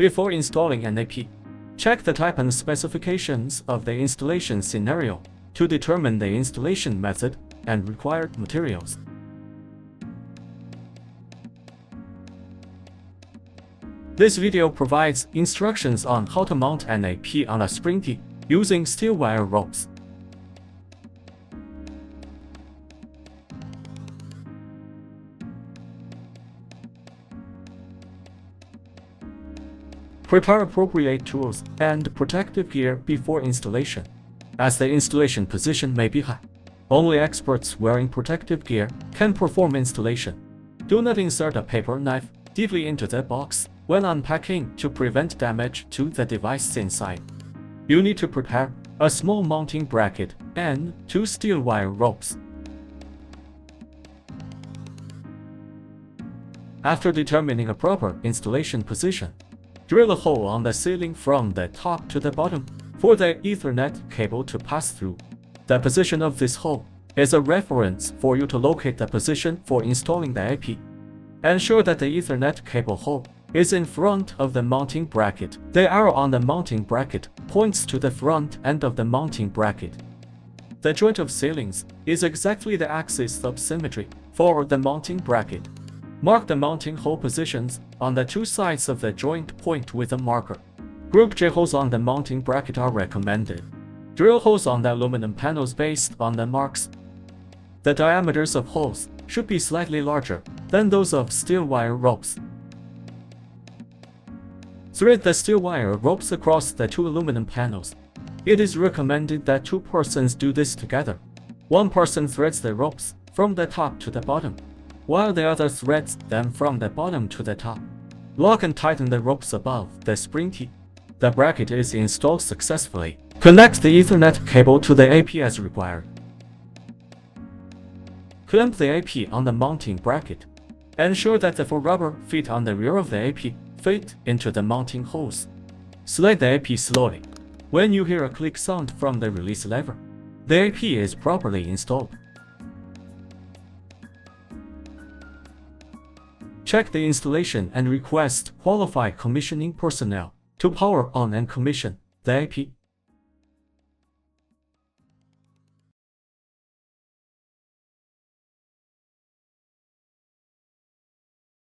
Before installing an AP, check the type and specifications of the installation scenario to determine the installation method and required materials. This video provides instructions on how to mount an AP on a spring tee using steel wire ropes. Prepare appropriate tools and protective gear before installation, as the installation position may be high. Only experts wearing protective gear can perform installation. Do not insert a paper knife deeply into the box when unpacking to prevent damage to the device inside. You need to prepare a small mounting bracket and 2 steel wire ropes. After determining a proper installation position, drill a hole on the ceiling from the top to the bottom for the Ethernet cable to pass through. The position of this hole is a reference for you to locate the position for installing the AP. Ensure that the Ethernet cable hole is in front of the mounting bracket. The arrow on the mounting bracket points to the front end of the mounting bracket. The joint of ceilings is exactly the axis of symmetry for the mounting bracket. Mark the mounting hole positions on the 2 sides of the joint point with a marker. Group J holes on the mounting bracket are recommended. Drill holes on the aluminum panels based on the marks. The diameters of holes should be slightly larger than those of steel wire ropes. Thread the steel wire ropes across the 2 aluminum panels. It is recommended that 2 persons do this together. One person threads the ropes from the top to the bottom, while the other threads them from the bottom to the top. Lock and tighten the ropes above the spring tee. The bracket is installed successfully. Connect the Ethernet cable to the AP as required. Clamp the AP on the mounting bracket. Ensure that the 4 rubber feet on the rear of the AP fit into the mounting holes. Slide the AP slowly. When you hear a click sound from the release lever, the AP is properly installed. Check the installation and request qualified commissioning personnel to power on and commission the AP.